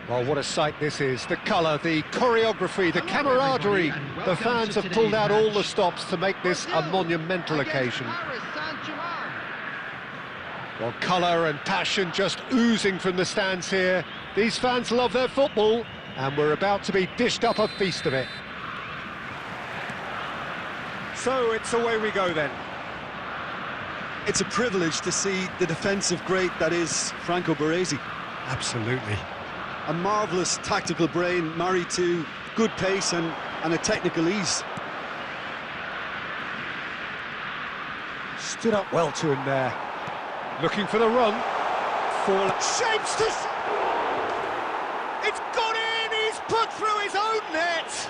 Well, what a sight this is. The colour, the choreography, the camaraderie. The fans have pulled out all the stops to make this a monumental occasion. Well, colour and passion just oozing from the stands here. These fans love their football, and we're about to be dished up a feast of it. So it's away we go then. It's a privilege to see the defensive great that is Franco Baresi. Absolutely. A marvellous tactical brain married to good pace and a technical ease. Stood up well to him there. Looking for the run. Shapes to... It's gone in! He's put through his own net!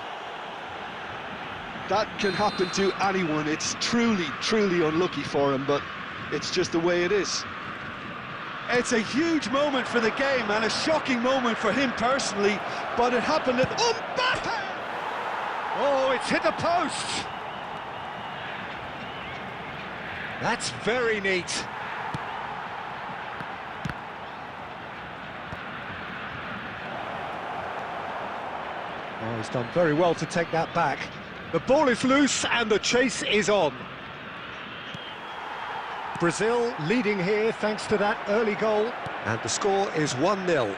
That can happen to anyone. It's truly, truly unlucky for him, but it's just the way it is. It's a huge moment for the game and a shocking moment for him personally, but it happened at Mbappe! Oh, it's hit the post! That's very neat. Oh, he's done very well to take that back. The ball is loose and the chase is on. Brazil leading here thanks to that early goal. And the score is 1-0.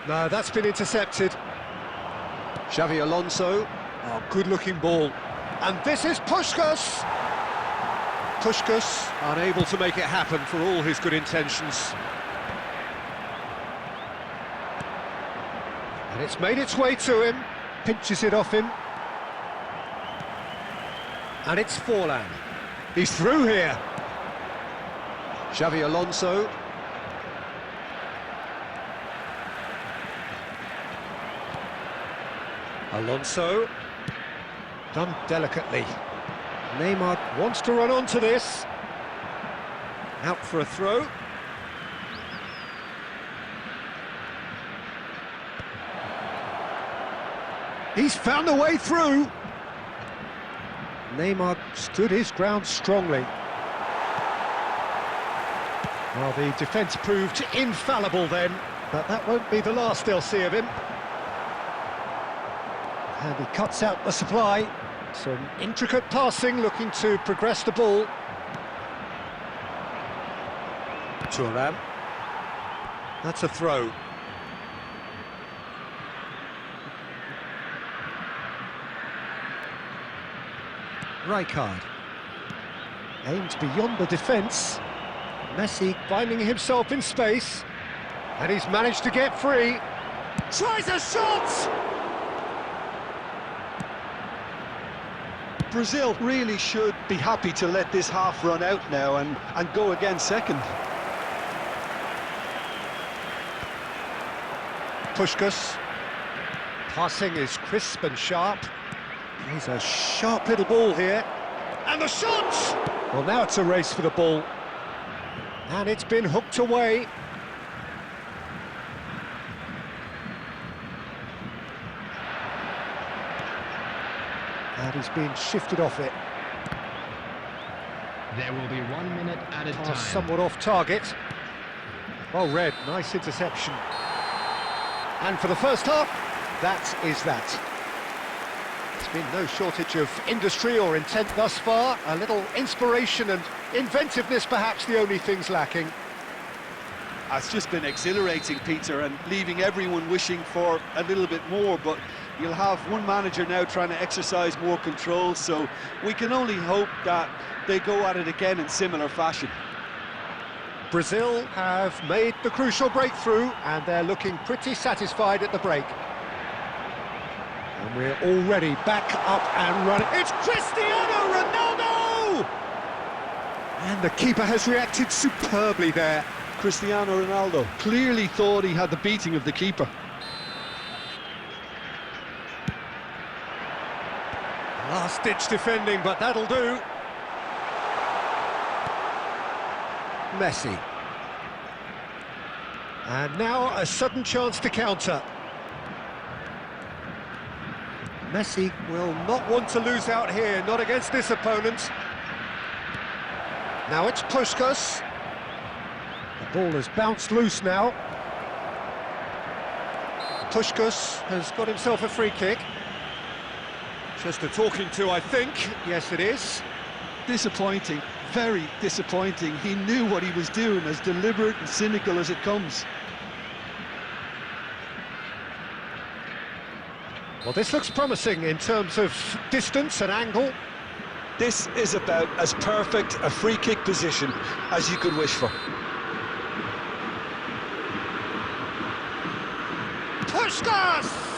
No, that's been intercepted. Xavi Alonso. Oh, good-looking ball. And this is Puskás. Puskás unable to make it happen for all his good intentions. And it's made its way to him. Pinches it off him. And it's Forlan. He's through here. Xavi Alonso. Alonso. Done delicately. Neymar wants to run onto this. Out for a throw. He's found a way through. Neymar stood his ground strongly. Well, the defence proved infallible then, but that won't be the last they'll see of him. And he cuts out the supply. Some intricate passing, looking to progress the ball. Thuram. That's a throw. Rijkaard. Aimed beyond the defence. Messi finding himself in space. And he's managed to get free. Tries a shot! Brazil really should be happy to let this half run out now and go again second. Puskás. Passing is crisp and sharp. He's a sharp little ball here. And the shot! Well, now it's a race for the ball. And it's been hooked away. And he's been shifted off it. There will be 1 minute at a time. Somewhat off target. Well read, nice interception. And for the first half, that is that. There's been no shortage of industry or intent thus far. A little inspiration and inventiveness, perhaps the only things lacking. It's just been exhilarating, Peter, and leaving everyone wishing for a little bit more, but you'll have one manager now trying to exercise more control, so we can only hope that they go at it again in similar fashion. Brazil have made the crucial breakthrough, and they're looking pretty satisfied at the break. And we're already back up and running. It's Cristiano Ronaldo! And the keeper has reacted superbly there. Cristiano Ronaldo clearly thought he had the beating of the keeper. Last-ditch defending, but that'll do. Messi. And now a sudden chance to counter. Messi will not want to lose out here, not against this opponent. Now it's Puskás. The ball has bounced loose now. Puskás has got himself a free kick. Just a talking to, I think. Yes, it is. Disappointing, very disappointing. He knew what he was doing, as deliberate and cynical as it comes. Well, this looks promising in terms of distance and angle. This is about as perfect a free kick position as you could wish for. Puskás!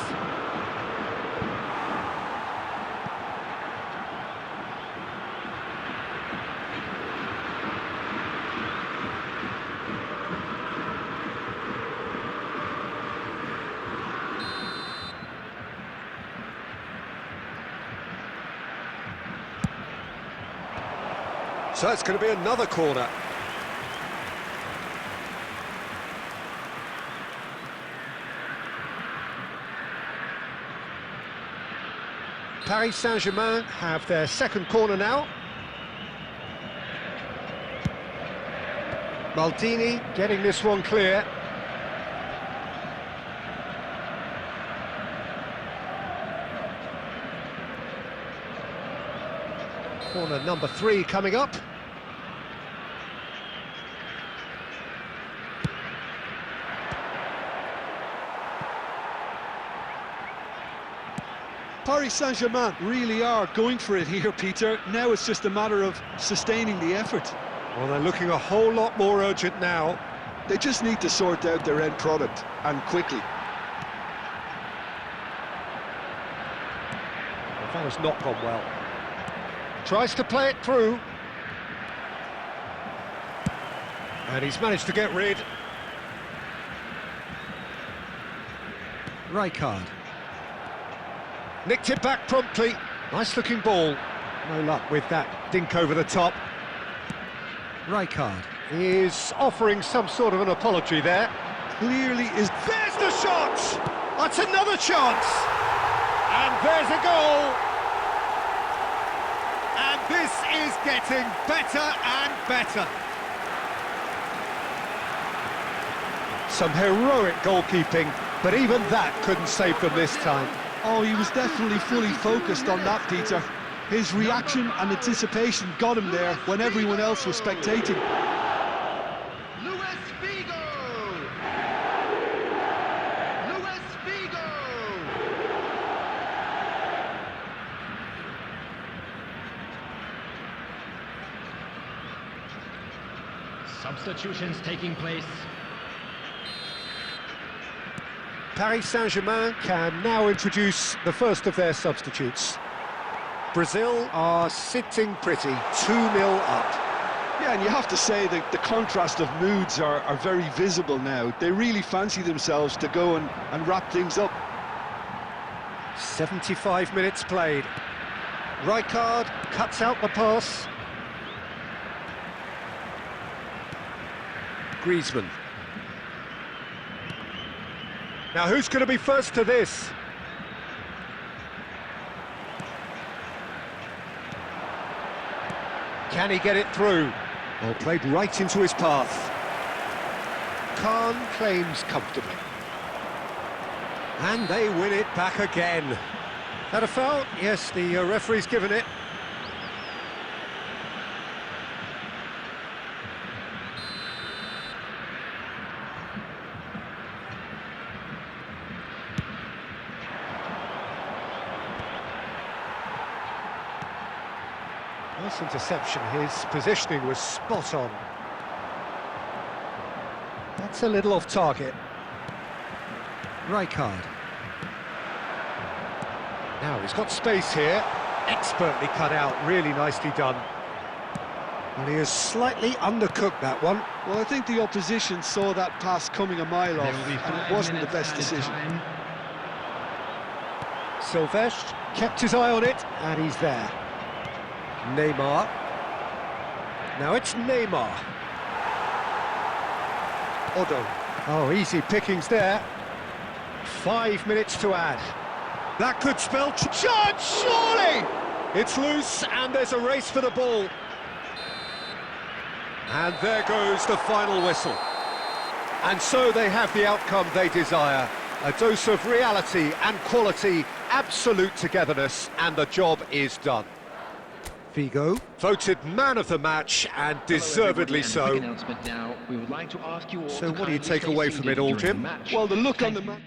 So it's going to be another corner. Paris Saint-Germain have their second corner now. Maldini getting this one clear. Corner number 3 coming up. Paris Saint-Germain really are going for it here, Peter. Now it's just a matter of sustaining the effort. Well, they're looking a whole lot more urgent now. They just need to sort out their end product, and quickly. Well, that has not gone well. Tries to play it through. And he's managed to get rid. Rijkaard. Nicked it back promptly. Nice looking ball. No luck with that dink over the top. Rijkaard is offering some sort of an apology there. Clearly is... There's the shot! That's another chance! And there's a goal! And this is getting better and better. Some heroic goalkeeping, but even that couldn't save them this time. Oh, he was definitely fully focused on that, Peter. His reaction and anticipation got him there when everyone else was spectating. Luis Figo! Luis Figo! Substitutions taking place. Paris Saint-Germain can now introduce the first of their substitutes. Brazil are sitting pretty, 2-0 up. Yeah, and you have to say that the contrast of moods are very visible now. They really fancy themselves to go and wrap things up. 75 minutes played. Rijkaard cuts out the pass. Griezmann. Now who's going to be first to this? Can he get it through? Well, played right into his path. Khan claims comfortably. And they win it back again. That a foul? Yes, the referee's given it. Nice interception, his positioning was spot on. That's a little off target. Rijkaard. Now he's got space here, expertly cut out, really nicely done. And he has slightly undercooked that one. Well, I think the opposition saw that pass coming a mile off, There will be and 5 it wasn't the minutes best added decision. time. Silvestre kept his eye on it, and he's there. Neymar. Now it's Neymar. Odo. Oh, easy pickings there. 5 minutes to add. That could spell charge, surely! It's loose, and there's a race for the ball. And there goes the final whistle. And so they have the outcome they desire. A dose of reality and quality, absolute togetherness, and the job is done. Figo, voted man of the match, and deservedly so. Quick announcement now. We would like to ask you all So to what do you kindly take stay away from seated it all, during the Jim? match. Well, the look on Thank the... you.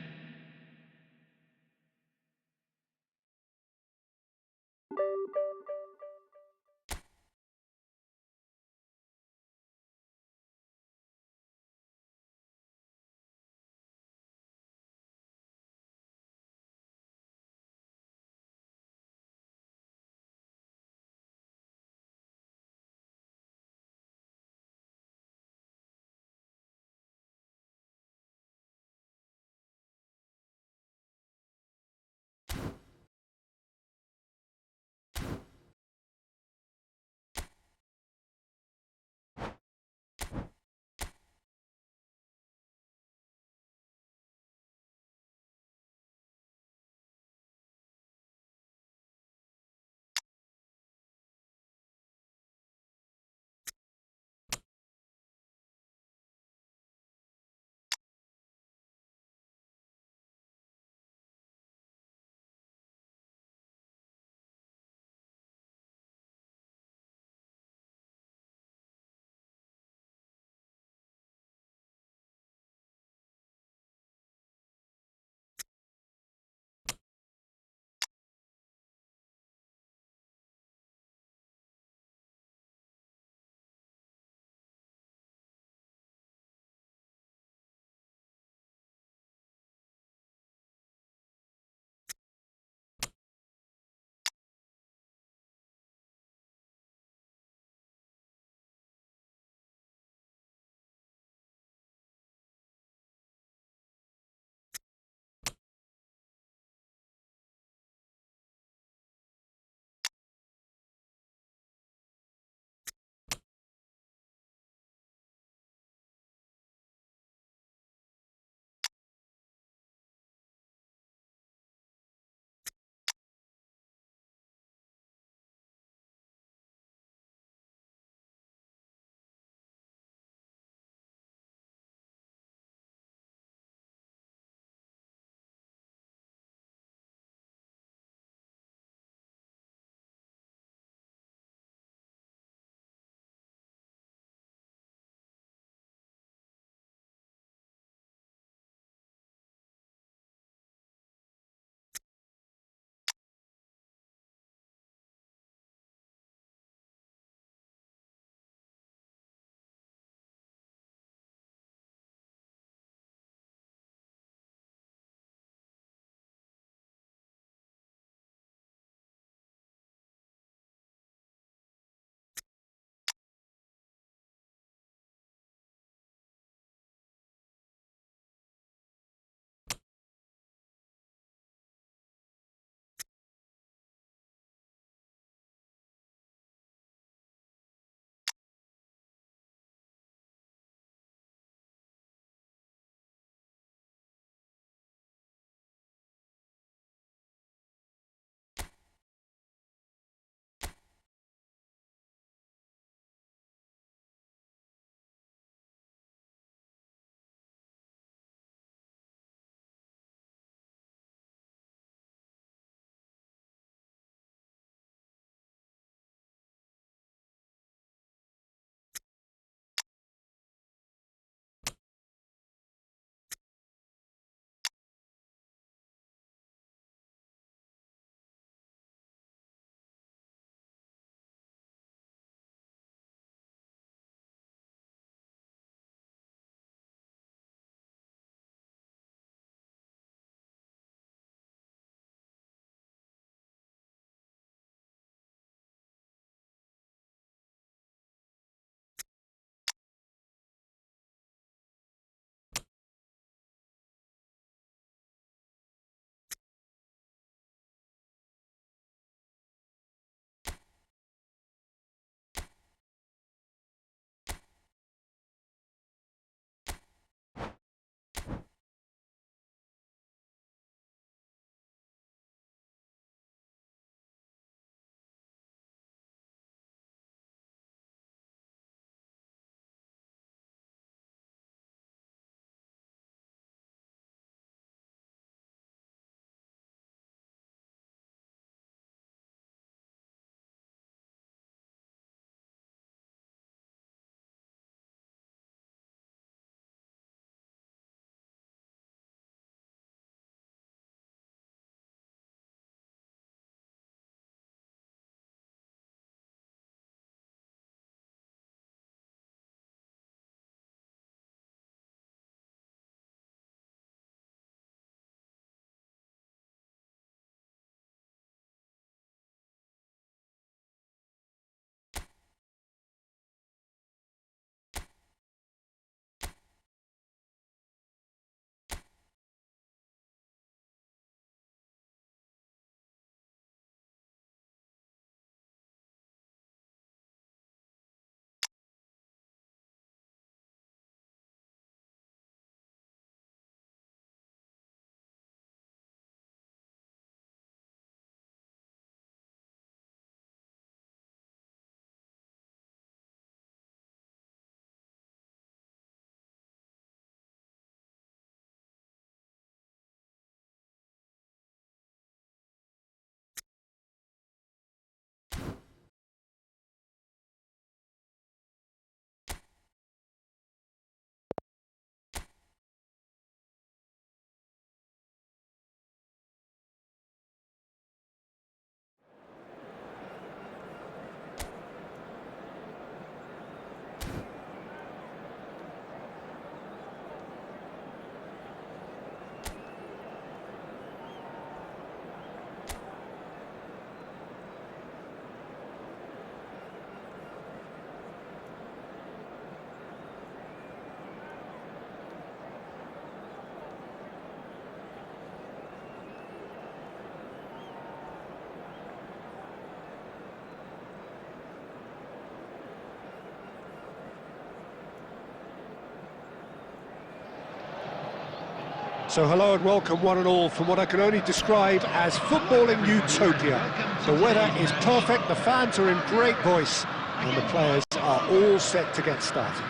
So hello and welcome one and all from what I can only describe as footballing utopia. The weather is perfect, the fans are in great voice, and the players are all set to get started.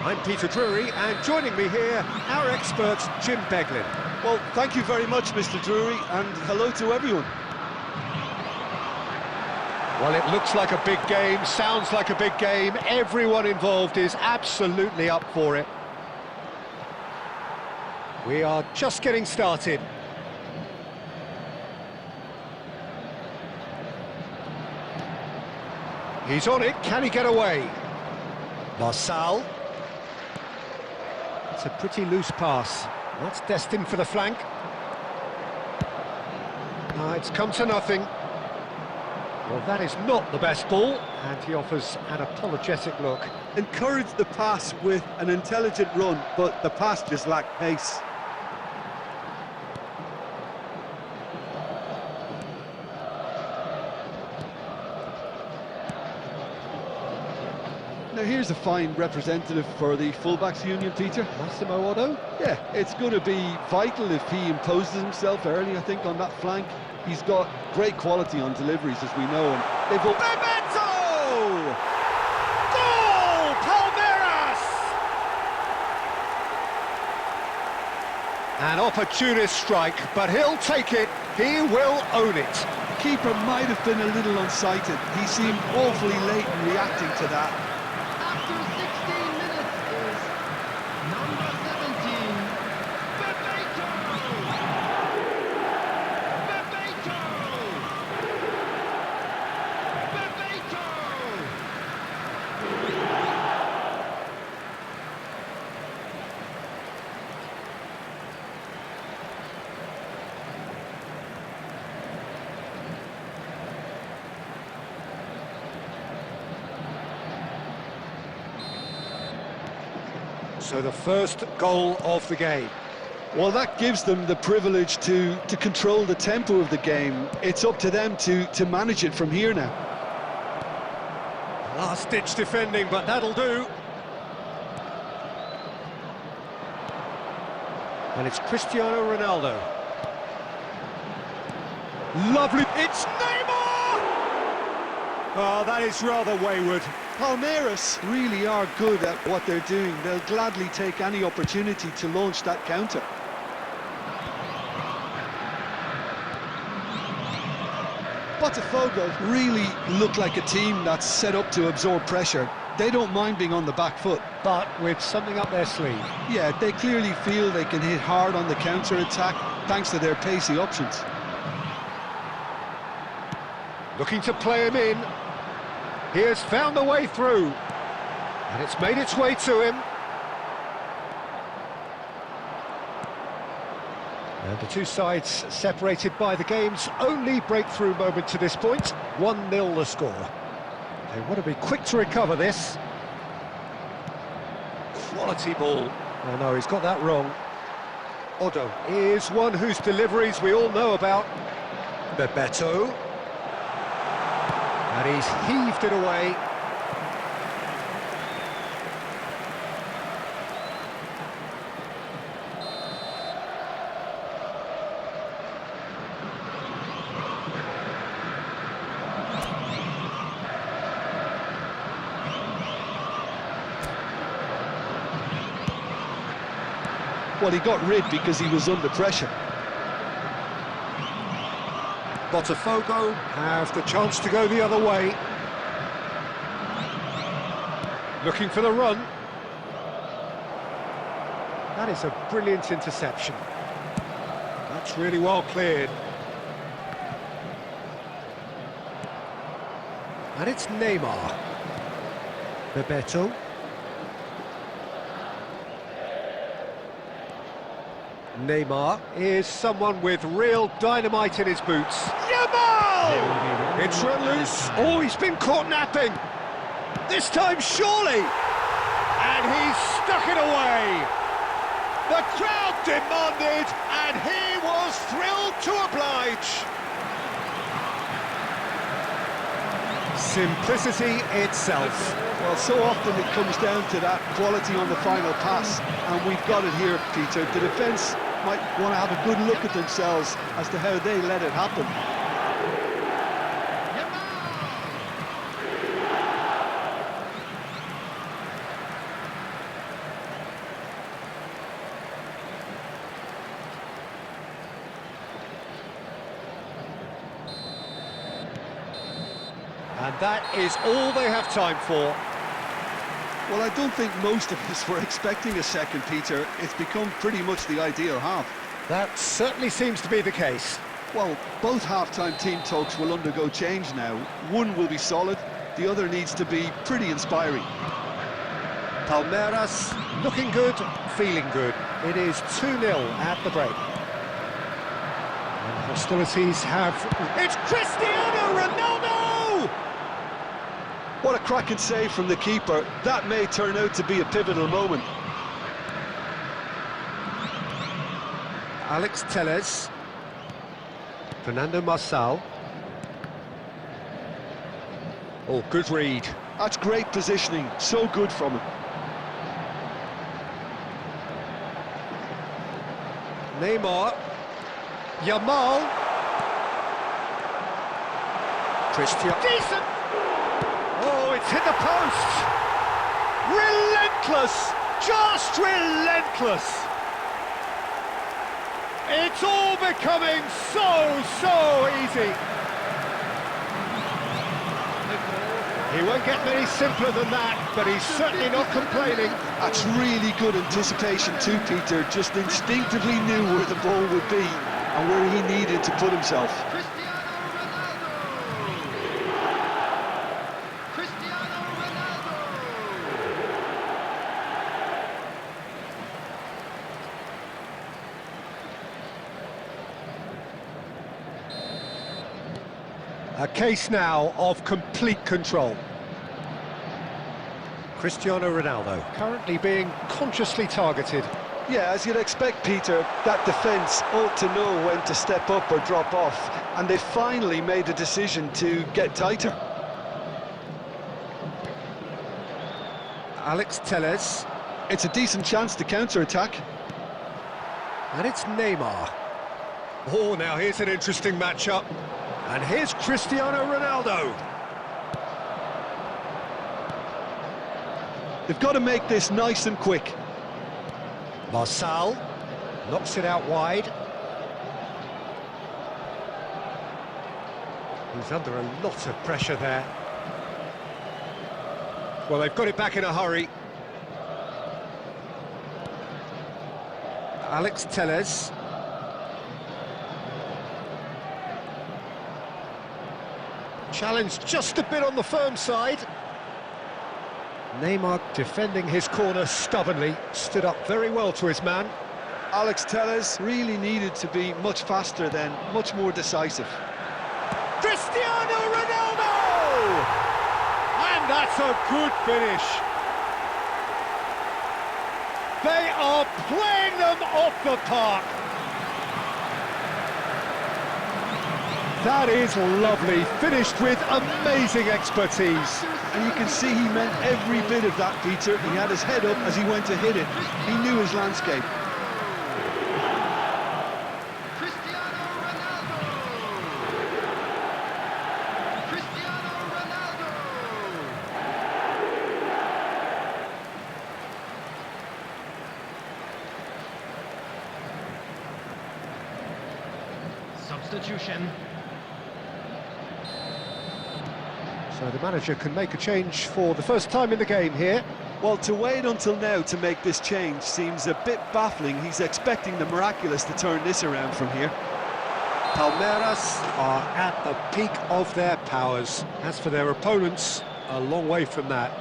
I'm Peter Drury, and joining me here, our expert Jim Beglin. Well, thank you very much, Mr. Drury, and hello to everyone. Well, it looks like a big game, sounds like a big game. Everyone involved is absolutely up for it. We are just getting started. He's on it, can he get away? Marçal. It's a pretty loose pass. That's destined for the flank. No, it's come to nothing. Well, that is not the best ball, and he offers an apologetic look. Encouraged the pass with an intelligent run, but the pass just lacked pace. Now here's a fine representative for the fullbacks union, Peter. Massimo Otto? Yeah, it's going to be vital if he imposes himself early, I think, on that flank. He's got great quality on deliveries, as we know. And they've Bebeto! Goal! Palmeiras! An opportunist strike, but he'll take it. He will own it. Keeper might have been a little unsighted. He seemed awfully late in reacting to that. After 16 minutes is number 17, Bebeto! Bebeto! So the first goal of the game. Well, that gives them the privilege to control the tempo of the game. It's up to them to manage it from here now. Last-ditch defending, but that'll do. And it's Cristiano Ronaldo. Lovely. It's Neymar! Oh, that is rather wayward. Palmeiras really are good at what they're doing. They'll gladly take any opportunity to launch that counter. Botafogo really look like a team that's set up to absorb pressure. They don't mind being on the back foot. But with something up their sleeve. Yeah, they clearly feel they can hit hard on the counter-attack thanks to their pacey options. Looking to play him in. He has found the way through. And it's made its way to him. And the two sides separated by the game's only breakthrough moment to this point. 1-0 the score. They want to be quick to recover this. Quality ball. Oh no, he's got that wrong. Otto is one whose deliveries we all know about. Bebeto. And he's heaved it away. Well, he got rid because he was under pressure. Botafogo have the chance to go the other way. Looking for the run. That is a brilliant interception. That's really well cleared. And it's Neymar. Bebeto. Neymar is someone with real dynamite in his boots. Yamal! It's run loose. Oh, he's been caught napping. This time, surely. And he's stuck it away. The crowd demanded, and he was thrilled to oblige. Simplicity itself. Well, so often it comes down to that quality on the final pass, and we've got it here, Peter. The defence might want to have a good look at themselves as to how they let it happen. And that is all they have time for. Well, I don't think most of us were expecting a second, Peter. It's become pretty much the ideal half. That certainly seems to be the case. Well, both half-time team talks will undergo change now. One will be solid, the other needs to be pretty inspiring. Palmeiras looking good, feeling good. It is 2-0 at the break. And hostilities have... It's Cristiano Ronaldo! What a cracking save from the keeper. That may turn out to be a pivotal moment. Alex Telles. Fernando Marçal. Oh, good read. That's great positioning, so good from him. Neymar. Yamal. Cristiano. Decent! Oh, it's hit the post! Relentless! Just relentless! It's all becoming so easy. He won't get any simpler than that, but he's certainly not complaining. That's really good anticipation too, Peter. Just instinctively knew where the ball would be and where he needed to put himself. A case now of complete control. Cristiano Ronaldo currently being consciously targeted. Yeah, as you'd expect, Peter, that defence ought to know when to step up or drop off, and they finally made a decision to get tighter. Alex Telles. It's a decent chance to counter-attack. And it's Neymar. Oh, now here's an interesting matchup. And here's Cristiano Ronaldo. They've got to make this nice and quick. Marçal knocks it out wide. He's under a lot of pressure there. Well, they've got it back in a hurry. Alex Telles. Challenged just a bit on the firm side. Neymar defending his corner stubbornly, stood up very well to his man. Alex Telles really needed to be much faster then, much more decisive. Cristiano Ronaldo! And that's a good finish. They are playing them off the park. That is lovely, finished with amazing expertise. And you can see he meant every bit of that, Peter. He had his head up as he went to hit it. He knew his landscape. Cristiano Ronaldo! Cristiano Ronaldo! Substitution. So the manager can make a change for the first time in the game here. Well, to wait until now to make this change seems a bit baffling. He's expecting the miraculous to turn this around from here. Palmeiras are at the peak of their powers. As for their opponents, a long way from that.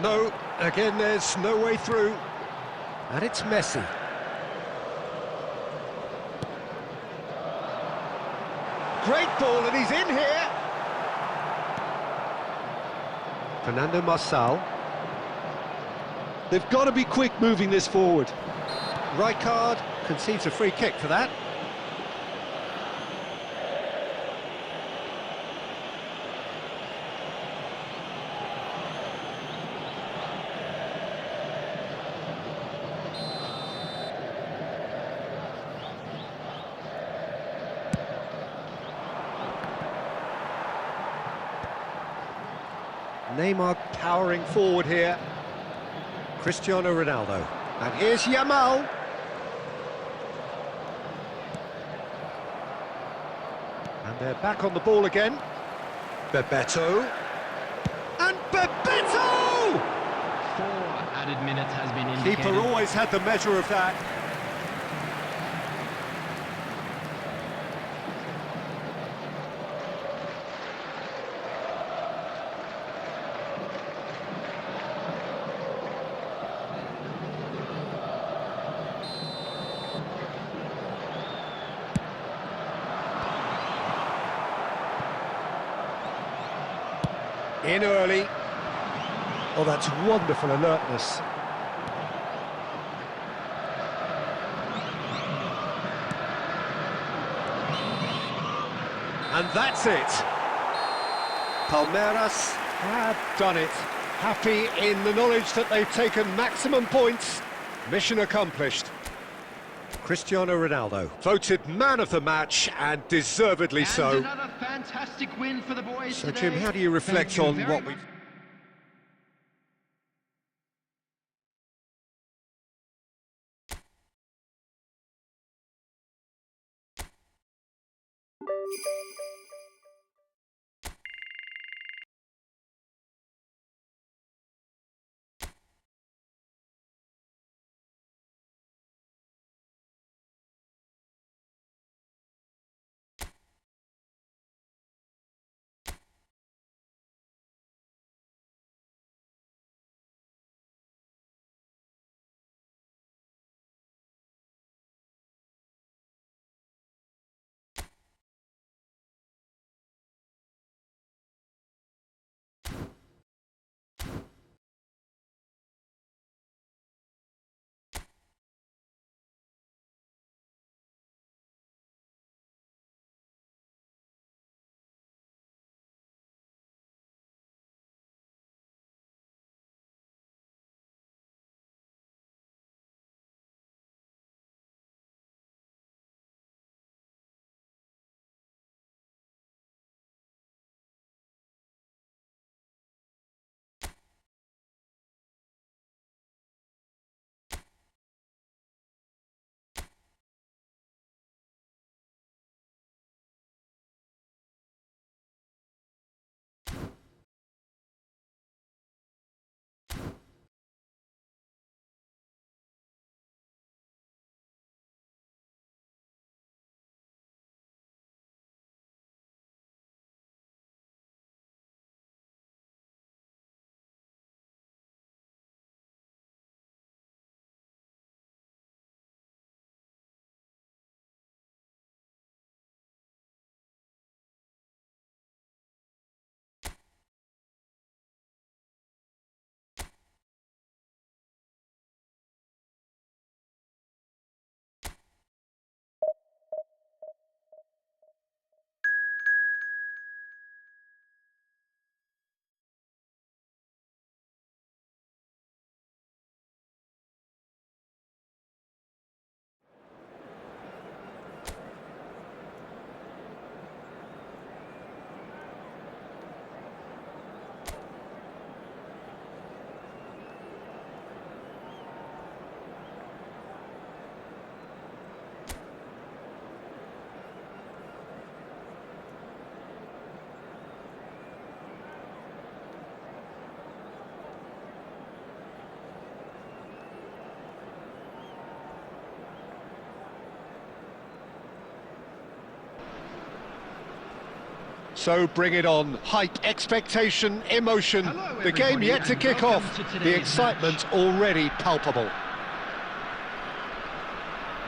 No, again there's no way through. And it's Messi. great ball, and he's in here. Fernando Marçal. They've got to be quick moving this forward. Rijkaard concedes a free kick for that. Neymar powering forward here. Cristiano Ronaldo. And here's Yamal. And they're back on the ball again. Bebeto. And Bebeto! 4 added minutes has been indicated. Keeper always had the measure of that. In early. Oh, that's wonderful alertness. And that's it. Palmeiras have done it. Happy in the knowledge that they've taken maximum points. Mission accomplished. Cristiano Ronaldo, voted man of the match, and deservedly And so. another fantastic win for the boys So, today. Jim, how do you reflect Thank you on very what much. we've... So bring it on. Hype, expectation, emotion. Hello, The game everybody, yet to and kick welcome off. to today's The excitement already palpable.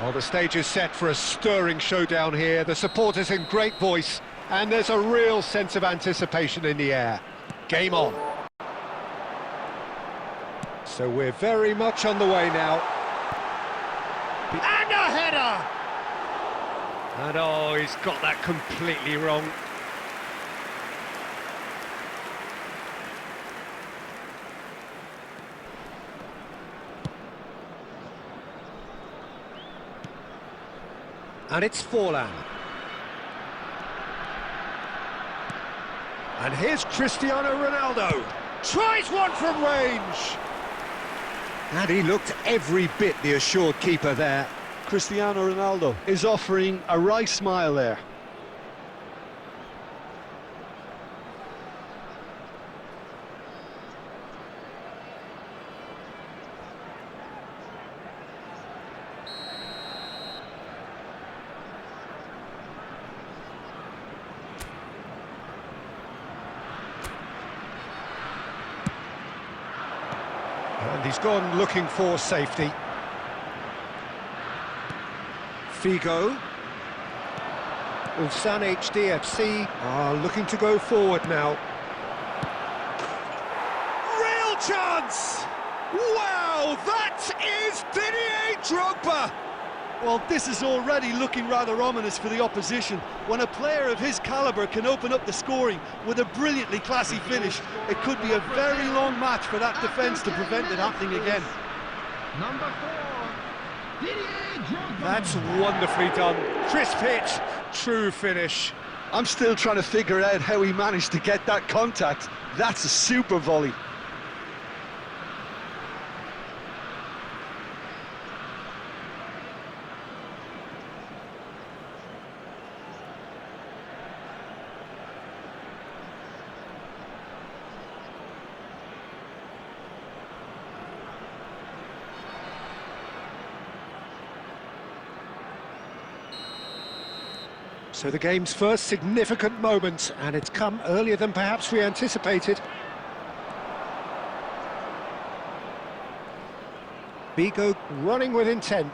Well, the stage is set for a stirring showdown here. The supporters in great voice, and there's a real sense of anticipation in the air. Game on. So we're very much on the way now. And a header! And oh, he's got that completely wrong. And it's Forlan. And here's Cristiano Ronaldo. Tries one from range. And he looked every bit the assured keeper there. Cristiano Ronaldo is offering a wry smile there. And he's gone looking for safety. Figo. Ulsan HDFC are looking to go forward now. Real chance! Wow, that is Didier Drogba! Well, this is already looking rather ominous for the opposition. When a player of his calibre can open up the scoring with a brilliantly classy finish, it could be a very long match for that defence to prevent it happening again. Number 4, Didier Drogba. That's wonderfully done. Crisp hit, true finish. I'm still trying to figure out how he managed to get that contact. That's a super volley. So the game's first significant moment, and it's come earlier than perhaps we anticipated. Figo running with intent.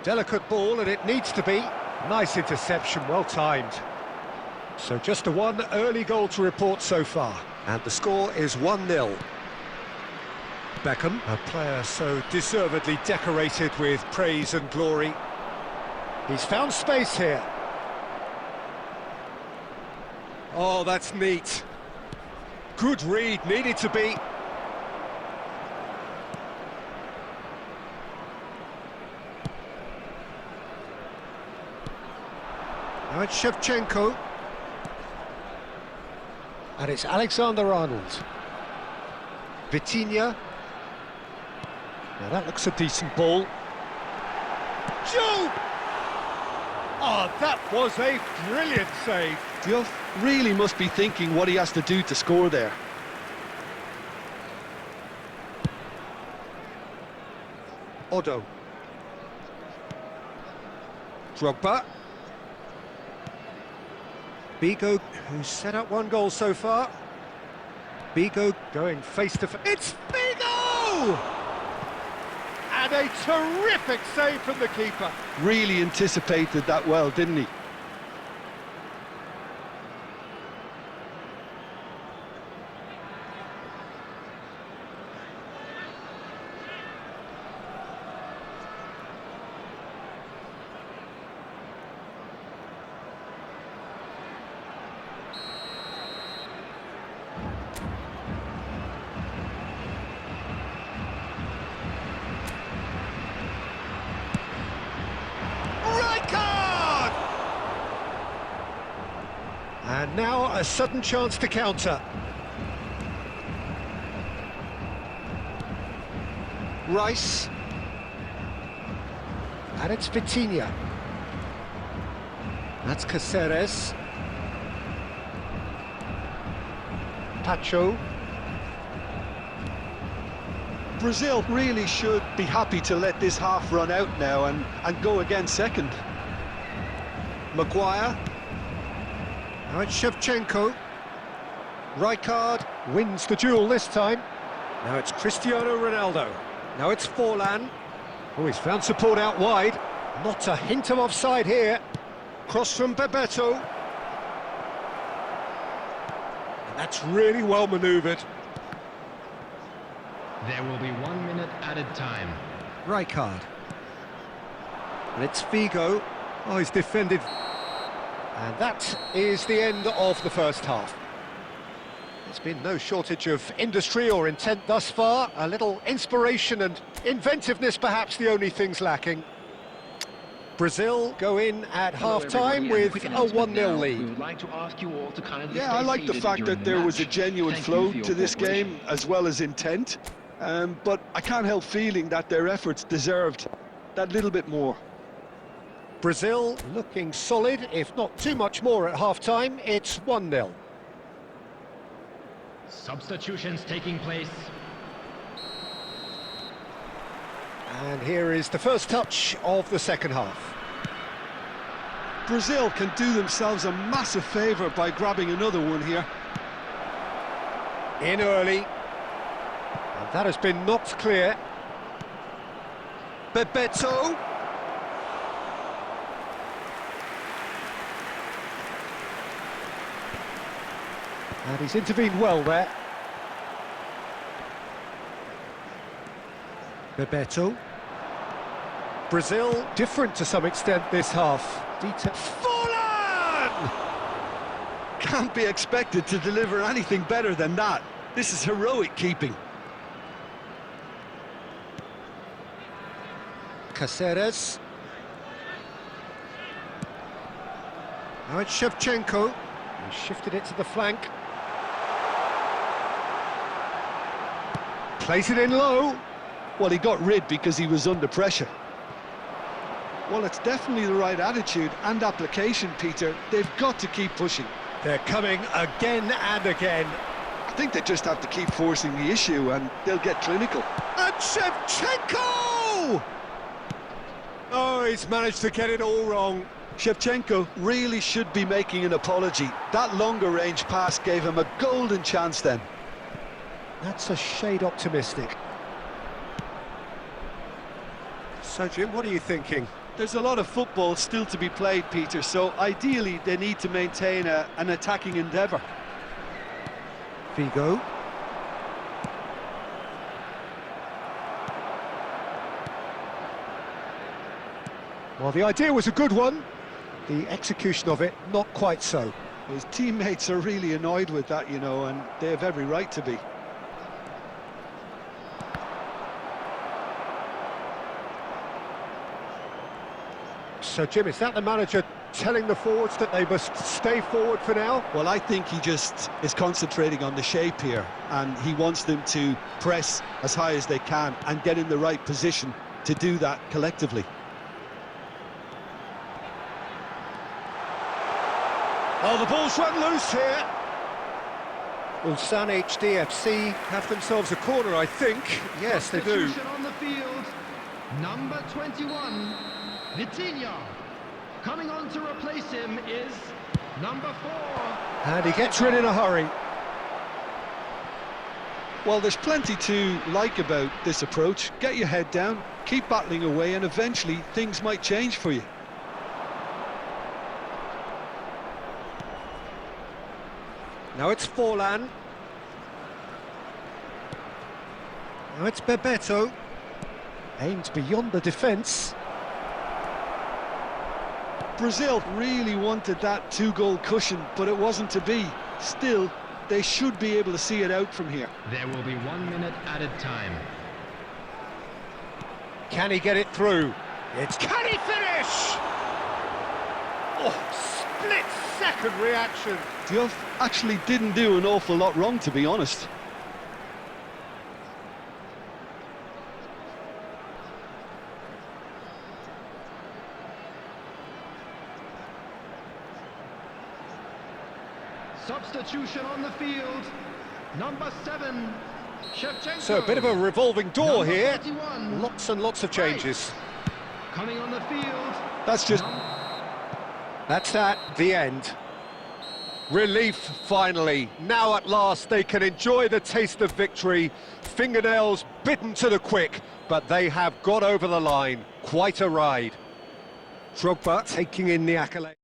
Delicate ball, and it needs to be. Nice interception, well timed. So just the one early goal to report so far, and the score is 1-0. Beckham, a player so deservedly decorated with praise and glory. He's found space here. Oh, that's neat. Good read, needed to be. Now it's Shevchenko. And it's Alexander-Arnold. Vitinha. Now that looks a decent ball. Joe! Oh, that was a brilliant save. Diouf really must be thinking what he has to do to score there. Odo. Drogba. Figo, who's set up one goal so far. Figo going face to face. It's Figo! And a terrific save from the keeper. Really anticipated that well, didn't he? And now a sudden chance to counter. Rice. And it's Vitinha. That's Caceres. Pacho. Brazil really should be happy to let this half run out now and go again second. Maguire. Now it's Shevchenko. Rijkaard wins the duel this time. Now it's Cristiano Ronaldo. Now it's Forlan. Oh, he's found support out wide. Not a hint of offside here. Cross from Bebeto. And that's really well manoeuvred. There will be 1 minute added time. Rijkaard. And it's Figo. Oh, he's defended. And that is the end of the first half. There's been no shortage of industry or intent thus far. A little inspiration and inventiveness, perhaps the only things lacking. Brazil go in at half-time with a 1-0 lead. We would like to ask you all to kindly Yeah, stay I like the seated fact during that the there was a match. genuine Thank flow you for your to this cooperation. game, as well as intent. But I can't help feeling that their efforts deserved that little bit more. Brazil looking solid, if not too much more at half-time. It's 1-0. Substitutions taking place. And here is the first touch of the second half. Brazil can do themselves a massive favour by grabbing another one here. In early. And that has been knocked clear. Bebeto. And he's intervened well there. Bebeto. Brazil, different to some extent this half. Forlan! Can't be expected to deliver anything better than that. This is heroic keeping. Caceres. Now it's Shevchenko. He shifted it to the flank. Plays it in low. Well, he got rid because he was under pressure. Well, it's definitely the right attitude and application, Peter. They've got to keep pushing. They're coming again and again. I think they just have to keep forcing the issue and they'll get clinical. And Shevchenko! Oh, he's managed to get it all wrong. Shevchenko really should be making an apology. That longer range pass gave him a golden chance then. That's a shade optimistic. So, Jim, what are you thinking? There's a lot of football still to be played, Peter, so ideally they need to maintain an attacking endeavour. Figo. Well, the idea was a good one. The execution of it, not quite so. His teammates are really annoyed with that, you know, and they have every right to be. So, Jim, is that the manager telling the forwards that they must stay forward for now? Well, I think he just is concentrating on the shape here, and he wants them to press as high as they can and get in the right position to do that collectively. Oh, the ball's run loose here. Ulsan HDFC have themselves a corner, I think. Yes, they do. Substitution on the field. Number 21, Vitinha. Coming on to replace him is number 4. And he gets rid in a hurry. Well, there's plenty to like about this approach. Get your head down, keep battling away, and eventually things might change for you. Now it's Forlan. Now it's Bebeto. Aims beyond the defence. Brazil really wanted that two-goal cushion, but it wasn't to be. Still, they should be able to see it out from here. There will be 1 minute added time. Can he get it through? Can he finish? Oh, split-second reaction. Diouf actually didn't do an awful lot wrong, to be honest. Substitution on the field. Number 7, Shevchenko. So a bit of a revolving door Number here. 41, Lots and lots of changes. coming on the field. That's just... That's that, the end. Relief, finally. Now at last they can enjoy the taste of victory. Fingernails bitten to the quick, but they have got over the line. Quite a ride. Drogba taking in the accolade.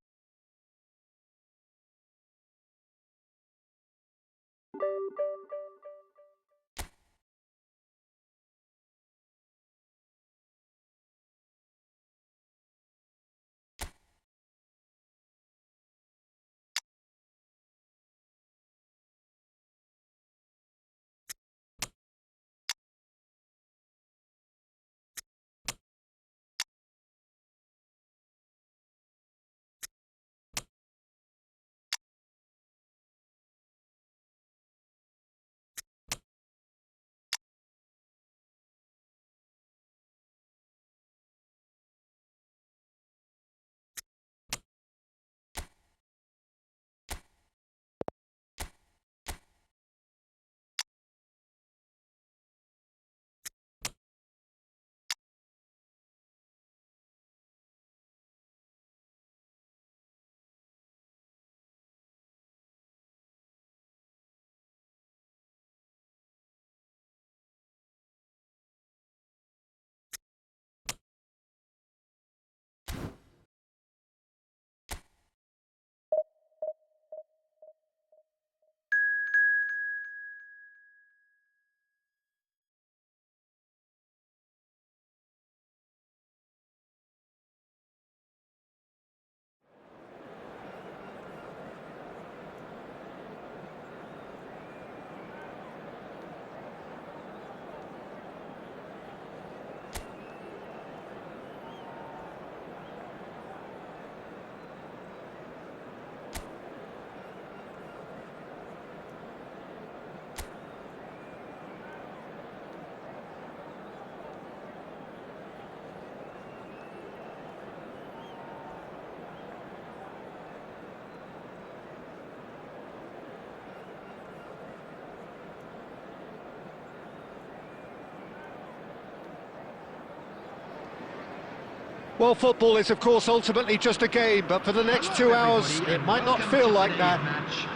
Well, football is, of course, ultimately just a game, but for the next 2 hours, it might not feel like that.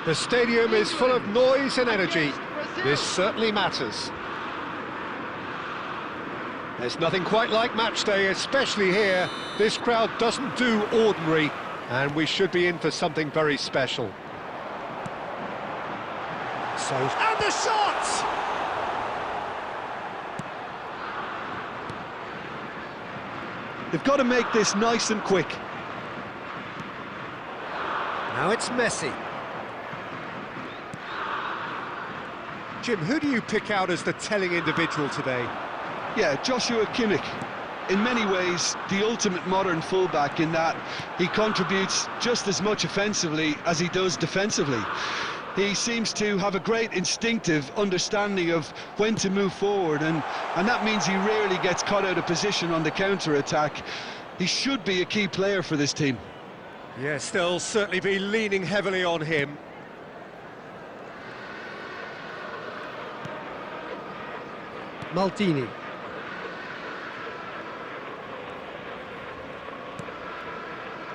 The stadium is full of noise and energy. This certainly matters. There's nothing quite like match day, especially here. This crowd doesn't do ordinary, and we should be in for something very special. And the shot! They've got to make this nice and quick. Now it's Messi. Jim, who do you pick out as the telling individual today? Yeah, Joshua Kimmich. In many ways, the ultimate modern fullback in that he contributes just as much offensively as he does defensively. He seems to have a great instinctive understanding of when to move forward, and that means he rarely gets caught out of position on the counter-attack. He should be a key player for this team. Yes, they'll certainly be leaning heavily on him. Maldini.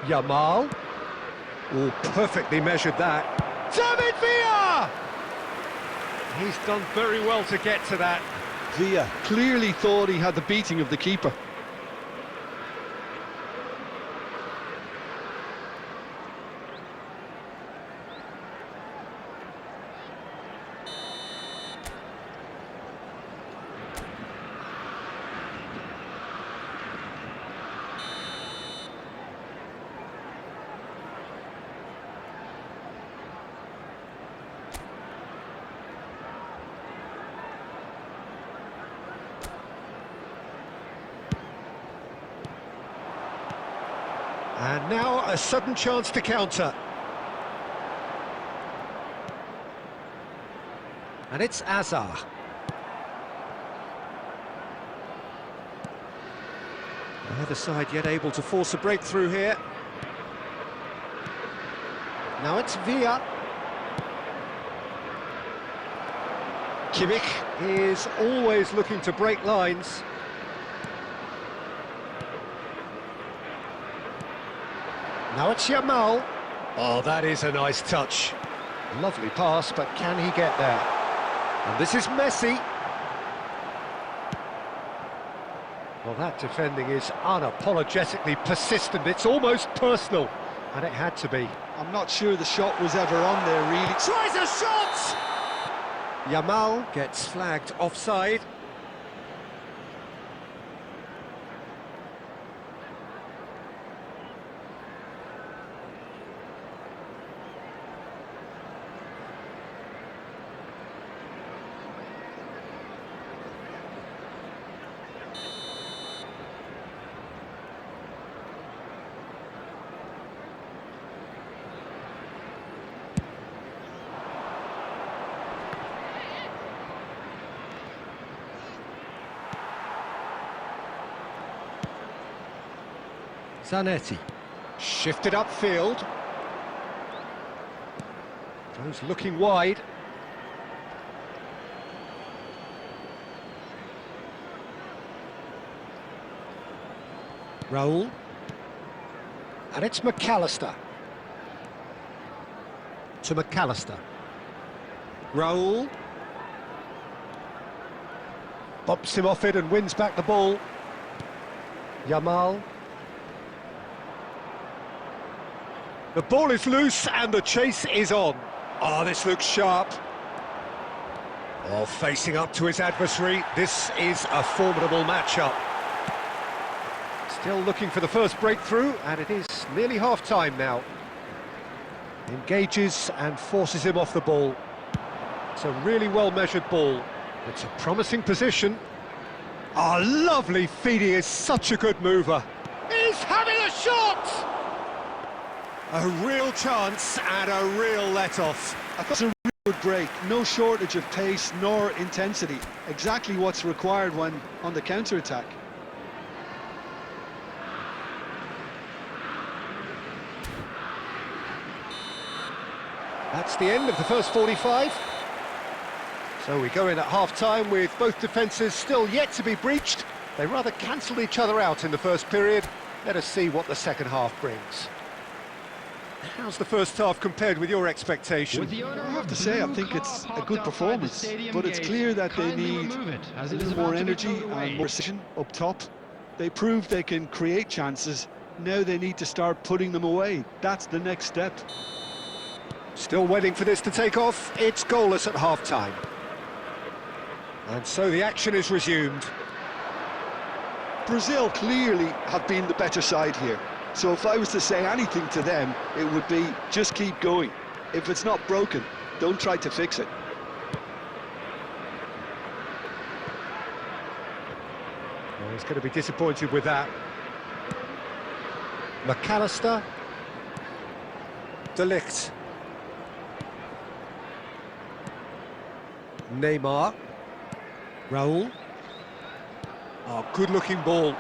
Yamal. Oh, perfectly measured that. David Villa! He's done very well to get to that. Villa clearly thought he had the beating of the keeper. And now a sudden chance to counter. And it's Azar. Neither side yet able to force a breakthrough here. Now it's Villa. Kimmich is always looking to break lines. Now it's Yamal. Oh, that is a nice touch. Lovely pass, but can he get there? And this is Messi. Well, that defending is unapologetically persistent. It's almost personal, and it had to be. I'm not sure the shot was ever on there, really. Tries a shot! Yamal gets flagged offside. Zanetti, shifted upfield. Goes looking wide. Raul. And it's McAllister. To McAllister. Raul. Bumps him off it and wins back the ball. Yamal. The ball is loose and the chase is on. Oh, this looks sharp. Oh, facing up to his adversary. This is a formidable matchup. Still looking for the first breakthrough, and it is nearly half-time now. Engages and forces him off the ball. It's a really well-measured ball. It's a promising position. Oh, lovely feed. He is such a good mover. He's having a shot! A real chance and a real let-off. I thought it was a really good break. No shortage of pace nor intensity. Exactly what's required when on the counter-attack. That's the end of the first 45. So we go in at half-time with both defences still yet to be breached. They rather cancelled each other out in the first period. Let us see what the second half brings. How's the first half compared with your expectation? I have to say, I think it's a good performance, but it's clear that they need a little more energy and more precision up top. They proved they can create chances. Now they need to start putting them away. That's the next step. Still waiting for this to take off. It's goalless at half-time. And so the action is resumed. Brazil clearly have been the better side here. So if I was to say anything to them, it would be just keep going. If it's not broken, don't try to fix it. Oh, he's going to be disappointed with that. McAllister. De Ligt. Neymar. Raul. Oh, good-looking ball.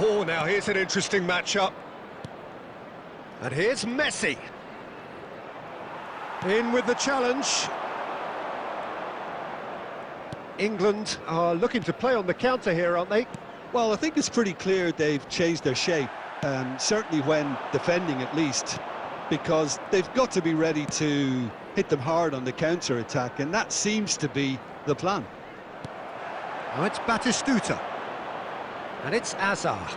Oh, now here's an interesting matchup. And here's Messi. In with the challenge. England are looking to play on the counter here, aren't they? Well, I think it's pretty clear they've changed their shape, certainly when defending at least, because they've got to be ready to hit them hard on the counter-attack, and that seems to be the plan. Now it's Batistuta. And it's Azar.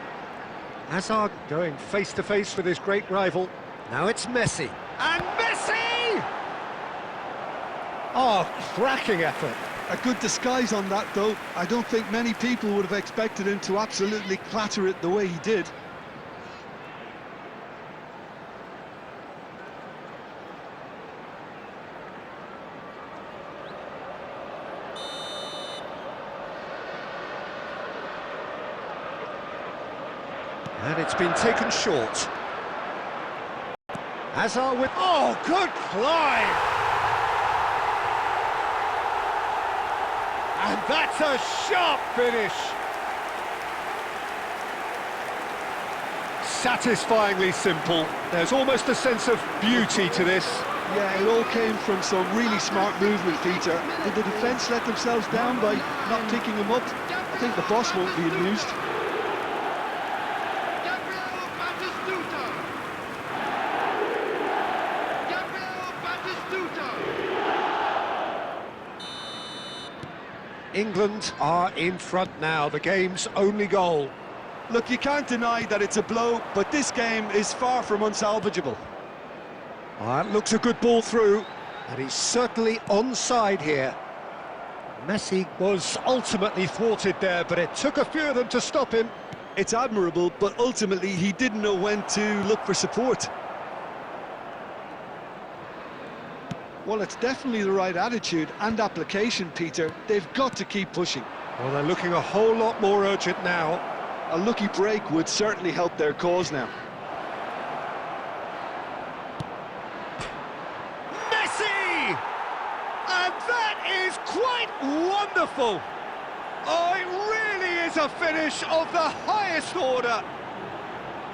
Azar going face-to-face with his great rival. Now it's Messi. And Messi! Oh, cracking effort. A good disguise on that, though. I don't think many people would have expected him to absolutely clatter it the way he did. And it's been taken short. Hazard with... Oh, good climb! And that's a sharp finish! Satisfyingly simple. There's almost a sense of beauty to this. Yeah, it all came from some really smart movement, Peter. Did the defence let themselves down by not picking him up? I think the boss won't be amused. England are in front now, the game's only goal. Look, you can't deny that it's a blow, but this game is far from unsalvageable. That looks a good ball through, and he's certainly onside here. Messi was ultimately thwarted there, but it took a few of them to stop him. It's admirable, but ultimately he didn't know when to look for support. Well, it's definitely the right attitude and application, Peter. They've got to keep pushing. Well, they're looking a whole lot more urgent now. A lucky break would certainly help their cause now. Messi! And that is quite wonderful! Oh, it really is a finish of the highest order!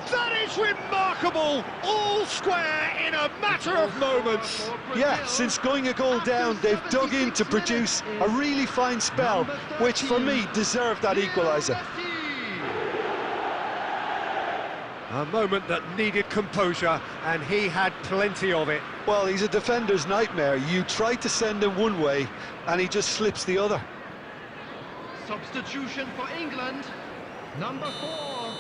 That is remarkable! All square in a matter of moments! Yeah, since going a goal down, they've dug in to produce a really fine spell, which for me deserved that equaliser. A moment that needed composure, and he had plenty of it. Well, he's a defender's nightmare. You try to send him one way, and he just slips the other. Substitution for England. Number 4.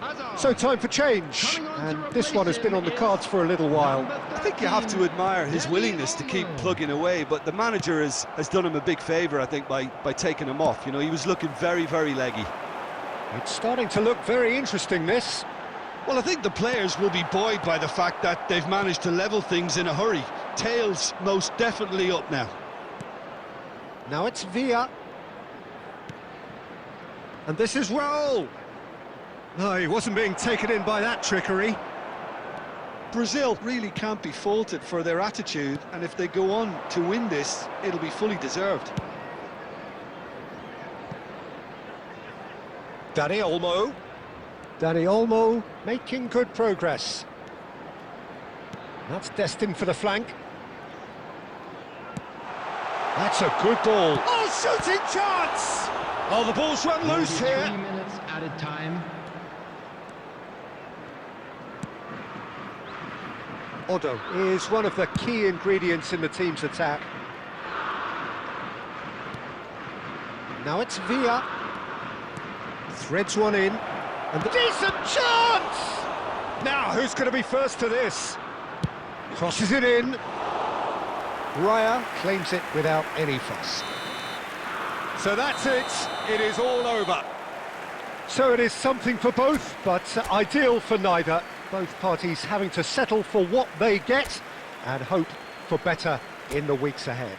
Hazard. So time for change, and this one has been on the cards for a little while. I think you have to admire his willingness to keep plugging away, but the manager has done him a big favour, I think, by taking him off. You know, he was looking very, very leggy. It's starting to look very interesting, this. Well, I think the players will be buoyed by the fact that they've managed to level things in a hurry. Tails most definitely up now. Now it's Villa. And this is Raul. No, he wasn't being taken in by that trickery. Brazil really can't be faulted for their attitude, and if they go on to win this, it'll be fully deserved. Dani Olmo. Dani Olmo making good progress. That's destined for the flank. That's a good ball. Oh, shooting chance! Oh, the ball's run loose here. 3 minutes added time. Odo is one of the key ingredients in the team's attack. Now it's Villa. Threads one in. And decent chance! Now, who's going to be first to this? Crosses it in. Raya claims it without any fuss. So that's it. It is all over. So it is something for both, but ideal for neither. Both parties having to settle for what they get and hope for better in the weeks ahead.